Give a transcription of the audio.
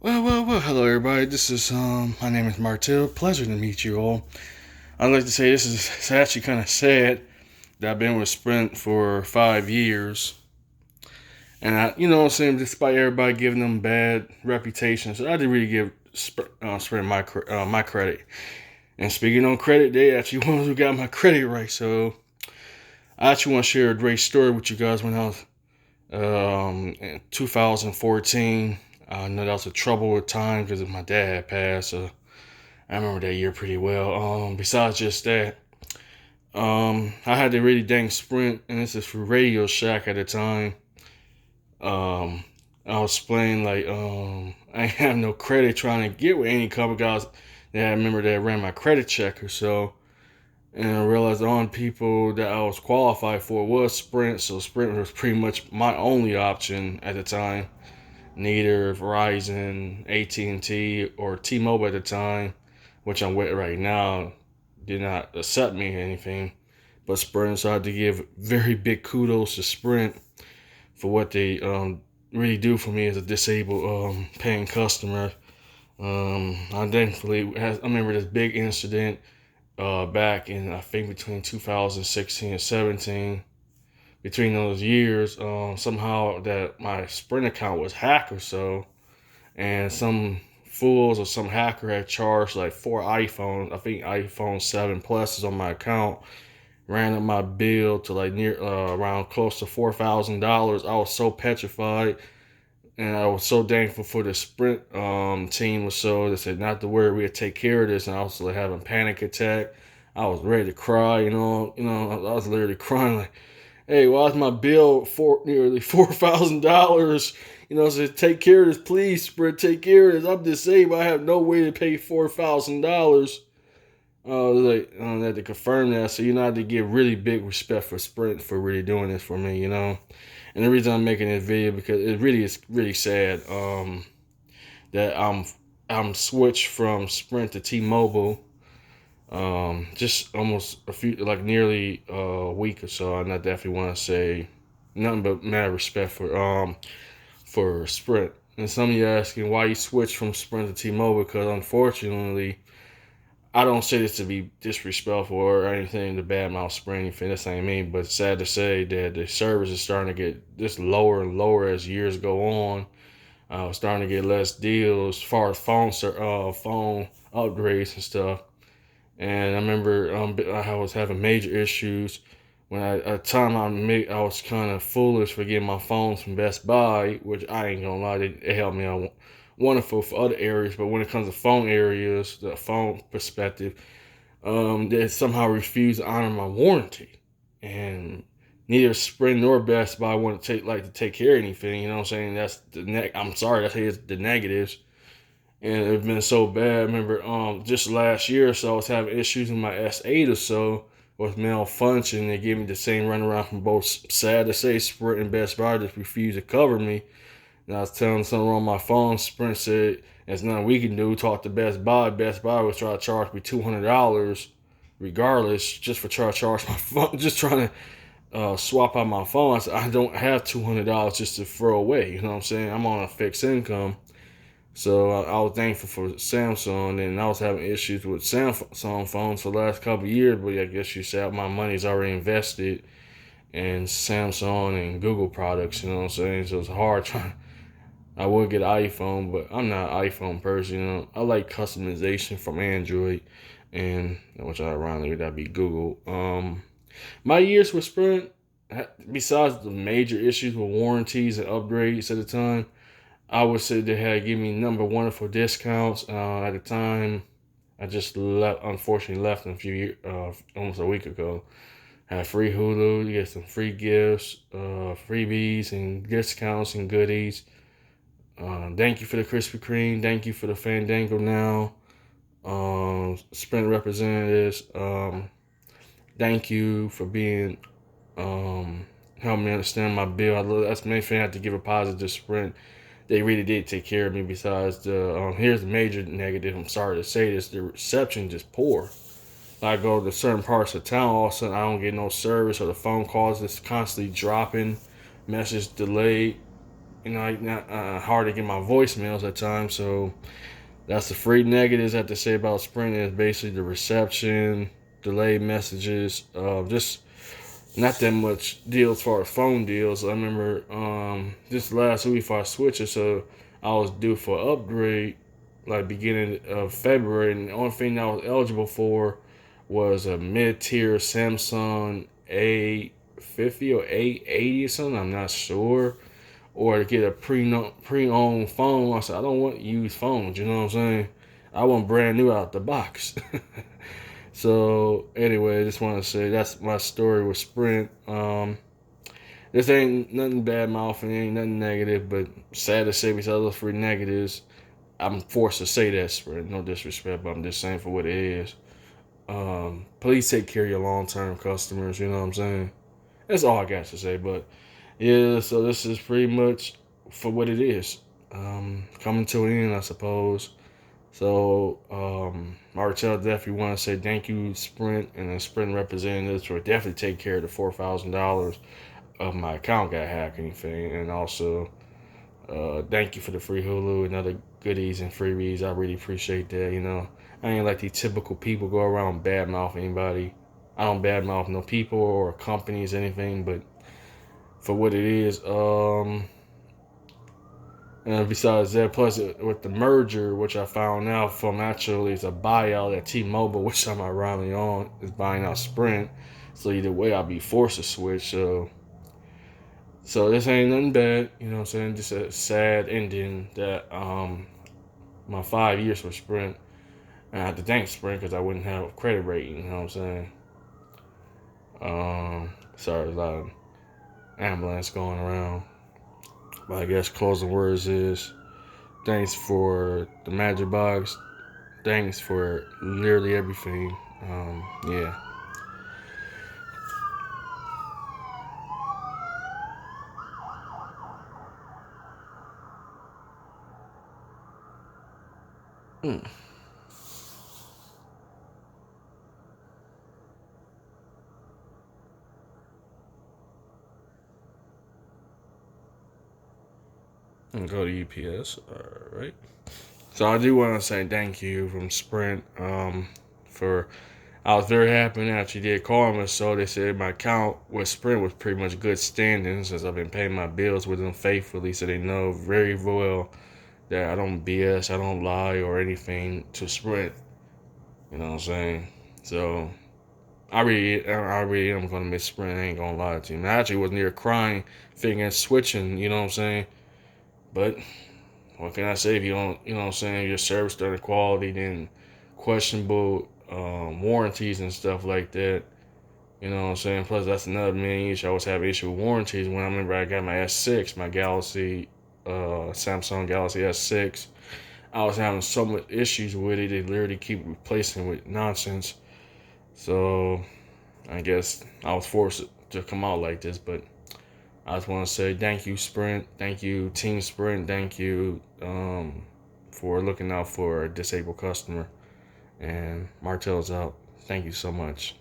Well, hello everybody. This is my name is Martel. Pleasure to meet you all. I'd like to say this is it's actually kind of sad that I've been with Sprint for 5 years, and what I'm saying, despite everybody giving them bad reputations, I did really give Sprint my credit. And speaking on credit, they actually ones who got my credit right. So I actually want to share a great story with you guys when I was in 2014. I know that was a troubled time because my dad had passed. So I remember that year pretty well. Besides just that, I had to really thank Sprint, and this is for Radio Shack at the time. Um, I was playing like I didn't have no credit trying to get with any couple guys that I remember that ran my credit checker. So, and I realized the only people that I was qualified for was Sprint. So Sprint was pretty much my only option at the time. Neither Verizon, AT&T, or T-Mobile at the time, which I'm with right now, did not accept me or anything. But Sprint, so I had to give very big kudos to Sprint for what they really do for me as a disabled paying customer. I remember this big incident back in, I think, between 2016 and 17. Between those years, somehow that my Sprint account was hacked or so, and some fools or some hacker had charged like 4 iPhones. I think iPhone 7 Plus is on my account. Ran up my bill to like near around close to $4,000. I was so petrified, and I was so thankful for the Sprint team or so. They said not to worry, we'll take care of this. And I was like having a panic attack. I was ready to cry. I was literally crying like, "Hey, why is my bill for nearly $4,000? So take care of this, please, Sprint. Take care of this. I'm disabled. I have no way to pay $4,000." I had to confirm that. So I had to give really big respect for Sprint for really doing this for me. And the reason I'm making this video because it really is really sad that I'm switched from Sprint to T-Mobile. Just almost nearly a week or so, and I definitely want to say nothing but mad respect for Sprint. And some of you asking why you switched from Sprint to T-Mobile, because unfortunately, I don't say this to be disrespectful or anything to badmouth Sprint, anything. This ain't me, but it's sad to say that the service is starting to get just lower and lower as years go on. Starting to get less deals as far as phone upgrades and stuff. And I remember I was having major issues when at the time I was kind of foolish for getting my phones from Best Buy, which I ain't gonna lie, they helped me out wonderful for other areas. But when it comes to phone areas, the phone perspective, they somehow refused to honor my warranty, and neither Sprint nor Best Buy want to take care of anything. You know what I'm saying? That's I'm sorry, that's the negatives. And it's been so bad. I remember just last year or so, I was having issues with my S8 or so with malfunction. They gave me the same runaround from both. Sad to say, Sprint and Best Buy just refused to cover me. And I was telling something wrong on my phone. Sprint said, "There's nothing we can do." Talk to Best Buy. Best Buy was trying to charge me $200 regardless, just for trying to charge my phone, just trying to swap out my phone. I said, I don't have $200 just to throw away. You know what I'm saying? I'm on a fixed income. So I was thankful for Samsung, and I was having issues with Samsung phones for the last couple of years. But I guess you said my money's already invested in Samsung and Google products. You know what I'm saying? So it's hard trying. I would get an iPhone, but I'm not an iPhone person. I like customization from Android, and which ironically that'd be Google. My years with Sprint, besides the major issues with warranties and upgrades at the time, I would say they had given me wonderful discounts. At the time, I just unfortunately left in a few years, almost a week ago. Had free Hulu, you get some free gifts, freebies and discounts and goodies. Thank you for the Krispy Kreme. Thank you for the Fandango now. Sprint representatives. Thank you for being helping me understand my bill. That's the main thing. I have to give a positive Sprint. They really did take care of me. Besides here's the major negative. I'm sorry to say this. The reception just poor. I go to certain parts of town, all of a sudden I don't get no service, or the phone calls just constantly dropping, message delayed. not hard to get my voicemails at times. So that's the free negatives I have to say about Sprint is basically the reception, delayed messages, just not that much deals as far as phone deals. I remember this last week before I switched it, so I was due for an upgrade like beginning of February, and the only thing I was eligible for was a mid-tier Samsung A50 or A80 or something. I'm not sure, or to get a pre-owned phone. I said I don't want used phones. You know what I'm saying? I want brand new out the box. So anyway, I just want to say that's my story with Sprint. This ain't nothing bad mouthing, ain't nothing negative, but sad to say because of those free negatives, I'm forced to say that Sprint. No disrespect, but I'm just saying for what it is. Please take care of your long term customers. You know what I'm saying? That's all I got to say. But yeah, so this is pretty much for what it is. Coming to an end, I suppose. So, Martel definitely want to say thank you, Sprint, and the Sprint representatives for definitely taking care of the $4,000 of my account got hacked and anything. And also, thank you for the free Hulu and other goodies and freebies. I really appreciate that. I ain't like these typical people go around badmouth anybody. I don't badmouth no people or companies, anything, but for what it is, and besides that, plus with the merger, which I found out from actually is a buyout at T-Mobile, which I'm ironically on, is buying out Sprint. So either way, I'll be forced to switch. So this ain't nothing bad, you know what I'm saying? Just a sad ending that my 5 years with Sprint. And I have to thank Sprint because I wouldn't have a credit rating, you know what I'm saying? Sorry, there's a lot of ambulance going around. But I guess closing words is thanks for the Magic Box. Thanks for literally everything. Yeah. Mm. And go to UPS. All right. So I do want to say thank you from Sprint for. I was very happy when actually did call me. So they said my account with Sprint was pretty much good standing since I've been paying my bills with them faithfully. So they know very well that I don't BS, I don't lie or anything to Sprint. You know what I'm saying? So I really am gonna miss Sprint. I ain't gonna lie to you. I actually was near crying, thinking switching. You know what I'm saying? But what can I say if you don't? You know what I'm saying? Your service during quality, then questionable warranties and stuff like that. You know what I'm saying? Plus, that's another main issue. I always have issue with warranties. When I remember I got my S6, my Galaxy, Samsung Galaxy S6, I was having so much issues with it. They literally keep replacing with nonsense. So I guess I was forced to come out like this. But I just want to say thank you, Sprint. Thank you, Team Sprint. Thank you for looking out for a disabled customer. And Martell's out. Thank you so much.